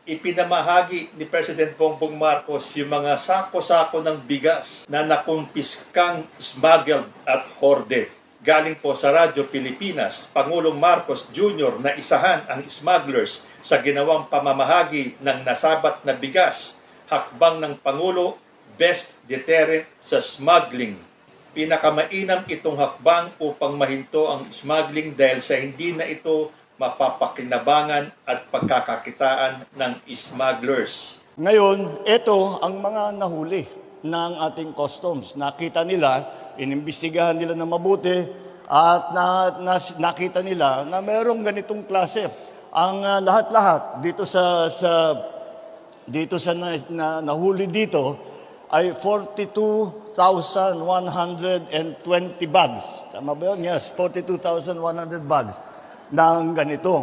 ipinamahagi ni President Bongbong Marcos yung mga sako-sako ng bigas na nakumpiskang smuggled at horde. Galing po sa Radyo Pilipinas, Pangulong Marcos Jr. na isahan ang smugglers sa ginawang pamamahagi ng nasabat na bigas. Hakbang ng Pangulo, best deterrent sa smuggling. Pinakamainam itong hakbang upang mahinto ang smuggling dahil sa hindi na ito mapapakinabangan at pagkakakitaan ng smugglers. Ngayon, ito ang mga nahuli ng ating customs. Nakita nila, inimbestigahan nila na mabuti at nakita nila na mayroong ganitong klase. Ang lahat-lahat dito sa nahuli dito ay 42,120 bags. Tama ba yun? Yes, 42,100 bags ng ganito.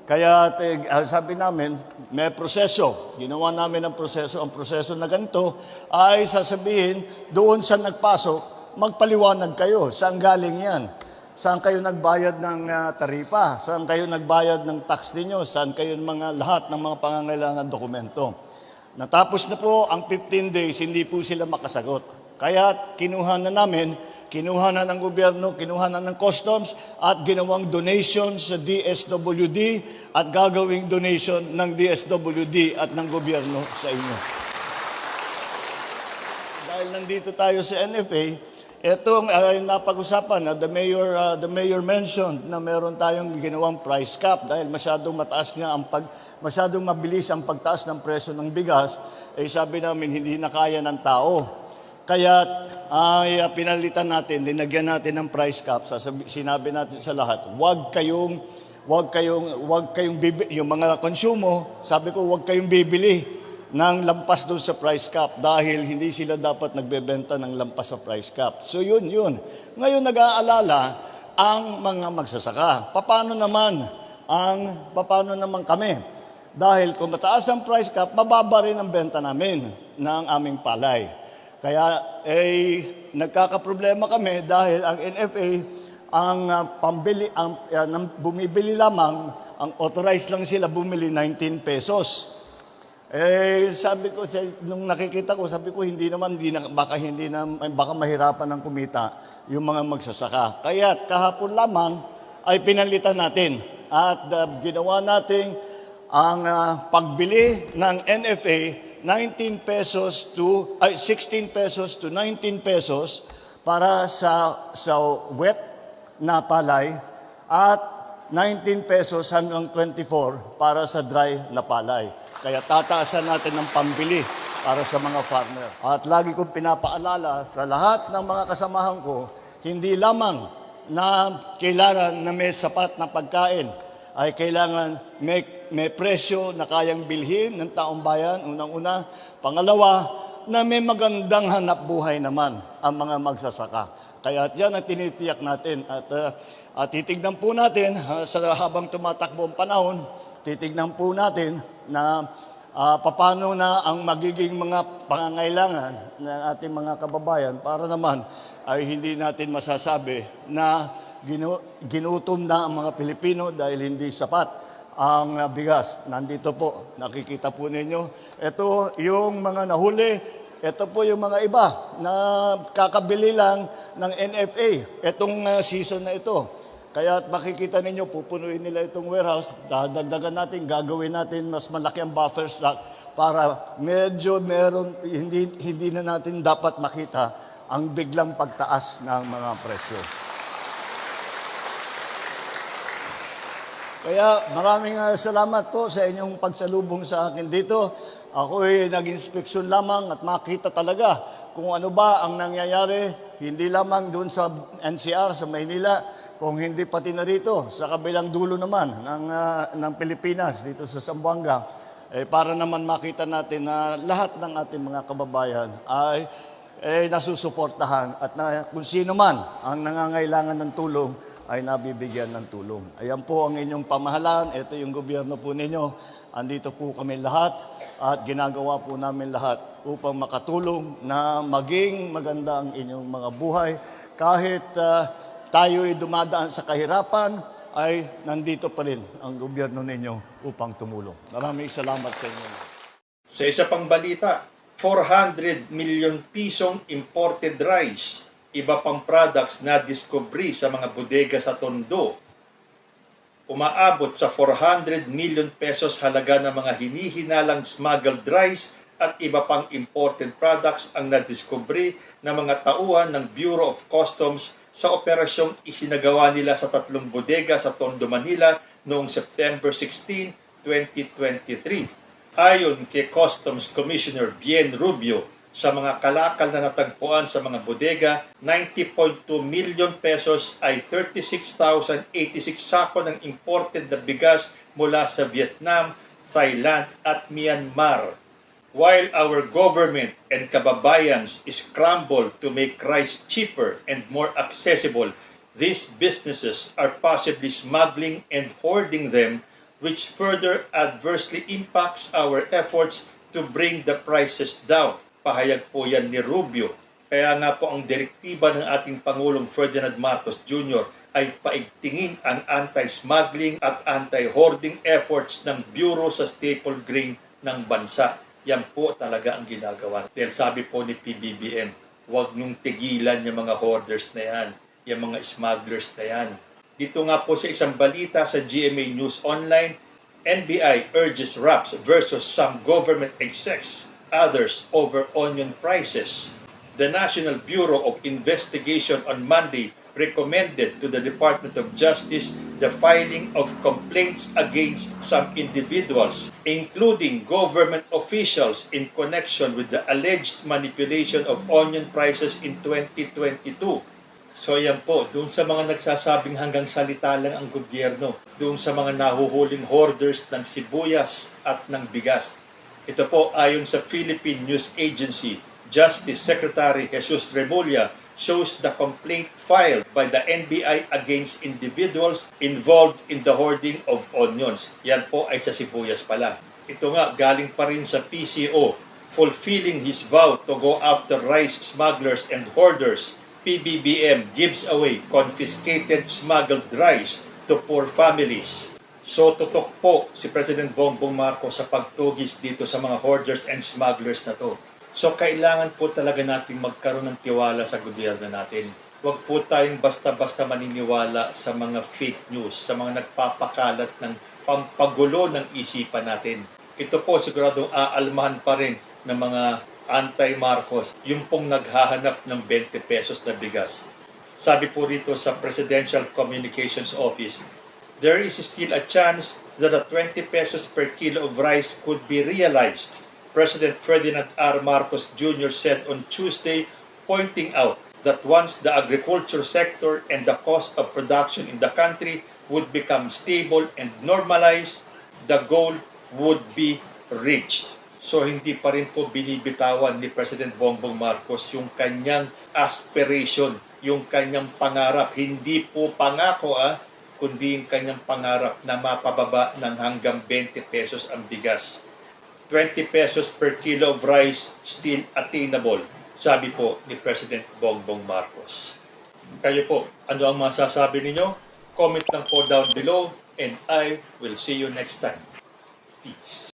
Kaya sabi namin, may proseso. Ginawa namin ang proseso. Ang proseso na ganito ay sasabihin, doon sa nagpasok, magpaliwanag kayo. Saan galing yan? Saan kayo nagbayad ng taripa? Saan kayo nagbayad ng tax ninyo? Saan kayo lahat ng mga pangangailangan dokumento? Natapos na po ang 15 days, hindi po sila makasagot. Kaya kinuha na ng gobyerno, kinuha na ng customs at ginawang donation sa DSWD at gagawing donation ng DSWD at ng gobyerno sa inyo. Dahil nandito tayo sa NFA, itong napag-usapan na the mayor mentioned na meron tayong ginawang price cap dahil masyadong masyadong mabilis ang pagtaas ng presyo ng bigas, sabi namin hindi na kaya ng tao. Kaya pinalitan natin, linagyan natin ng price cap. Sinabi natin sa lahat, wag kayong yung mga konsumo, sabi ko, wag kayong bibili ng lampas doon sa price cap dahil hindi sila dapat nagbebenta ng lampas sa price cap. So yun. Ngayon nag-aalala ang mga magsasaka. Paano naman kami? Dahil kung mataas ang price cap, mababa rin ang benta namin ng aming palay. Kaya nagkakaproblema kami dahil ang NFA bumibili lamang, ang authorized lang sila bumili 19 pesos. Sabi ko nung nakikita ko, sabi ko baka mahirapan ng kumita yung mga magsasaka. Kaya kahapon lamang ay pinalitan natin at ginawa natin ang pagbili ng NFA 16 pesos to 19 pesos para sa wet na palay at 19 pesos hanggang 24 para sa dry na palay. Kaya tataasan natin ng pambili para sa mga farmer. At lagi kong pinapaalala sa lahat ng mga kasamahan ko, hindi lamang na kailangan na may sapat na pagkain, ay kailangan may presyo na kayang bilhin ng taong bayan, unang-una. Pangalawa, na may magandang hanap buhay naman ang mga magsasaka. Kaya yan ang tinitiyak natin. At titignan po natin, habang tumatakbo ang panahon, titignan po natin na paano na ang magiging mga pangangailangan ng ating mga kababayan para naman ay hindi natin masasabi na ginutom na ang mga Pilipino dahil hindi sapat ang bigas. Nandito po, nakikita po ninyo. Ito yung mga nahuli. Ito po yung mga iba na kakabili lang ng NFA. Itong season na ito. Kaya makikita ninyo, pupunuin nila itong warehouse. Dadagdagan natin, gagawin natin mas malaki ang buffer stock para medyo hindi na natin dapat makita ang biglang pagtaas ng mga presyo. Kaya maraming salamat po sa inyong pagsalubong sa akin dito. Ako ay nag-inspeksyon lamang at makita talaga kung ano ba ang nangyayari, hindi lamang doon sa NCR, sa Maynila, kung hindi pati na rito, sa kabilang dulo naman ng Pilipinas, dito sa Zamboanga, para naman makita natin na lahat ng ating mga kababayan ay nasusuportahan at kung sino man ang nangangailangan ng tulong, ay nabibigyan ng tulong. Ayan po ang inyong pamahalaan. Ito yung gobyerno po ninyo. Andito po kami lahat at ginagawa po namin lahat upang makatulong na maging maganda ang inyong mga buhay. Kahit tayo ay dumadaan sa kahirapan ay nandito pa rin ang gobyerno ninyo upang tumulong. Maraming salamat sa inyo. Sa isa pang balita, 400 million pisong imported rice, iba pang products na diskubri sa mga bodega sa Tondo. Umaabot sa 400 million pesos halaga ng mga hinihinalang smuggled rice at iba pang imported products ang nadiskubre ng mga tauhan ng Bureau of Customs sa operasyong isinagawa nila sa 3 bodega sa Tondo, Manila noong September 16, 2023. Ayon kay Customs Commissioner Bien Rubio, sa mga kalakal na natagpuan sa mga bodega, 90.2 million pesos ay 36,086 sako ng imported na bigas mula sa Vietnam, Thailand at Myanmar. While our government and kababayans scramble to make rice cheaper and more accessible, these businesses are possibly smuggling and hoarding them, which further adversely impacts our efforts to bring the prices down. Pahayag po yan ni Rubio. Kaya nga po ang direktiba ng ating Pangulong Ferdinand Marcos Jr. ay paigtingin ang anti-smuggling at anti-hoarding efforts ng Bureau sa staple grain ng bansa. Yan po talaga ang ginagawa. Dahil sabi po ni PBBM, huwag niyong tigilan yung mga hoarders na yan, yung mga smugglers na yan. Dito nga po sa isang balita sa GMA News Online, NBI urges RAPS versus some government execs, others over onion prices. The National Bureau of Investigation on Monday recommended to the Department of Justice the filing of complaints against some individuals, including government officials in connection with the alleged manipulation of onion prices in 2022. So yan po, doon sa mga nagsasabing hanggang salita lang ang gobyerno, doon sa mga nahuhuling hoarders ng sibuyas at ng bigas. Ito po ayon sa Philippine News Agency, Justice Secretary Jesus Remulla shows the complaint filed by the NBI against individuals involved in the hoarding of onions. Yan po ay sa sibuyas pala. Ito nga, galing pa rin sa PCO. Fulfilling his vow to go after rice smugglers and hoarders, PBBM gives away confiscated smuggled rice to poor families. So tutok po si President Bongbong Marcos sa pagtugis dito sa mga hoarders and smugglers na to. So kailangan po talaga natin magkaroon ng tiwala sa gobyerno natin. Huwag po tayong basta-basta maniniwala sa mga fake news, sa mga nagpapakalat ng pampagulo ng isipan natin. Ito po siguradong aalmahan pa rin ng mga anti-Marcos, yung pong naghahanap ng 20 pesos na bigas. Sabi po rito sa Presidential Communications Office, there is still a chance that a 20 pesos per kilo of rice could be realized. President Ferdinand R. Marcos Jr. said on Tuesday, pointing out that once the agriculture sector and the cost of production in the country would become stable and normalized, the goal would be reached. So hindi pa rin po binibitawan ni President Bongbong Marcos yung kanyang aspiration, yung kanyang pangarap. Hindi po pangako kundi yung kanyang pangarap na mapababa ng hanggang 20 pesos ang bigas. 20 pesos per kilo of rice still attainable, sabi po ni President Bongbong Marcos. Kayo po, ano ang masasabi ninyo? Comment lang po down below and I will see you next time. Peace.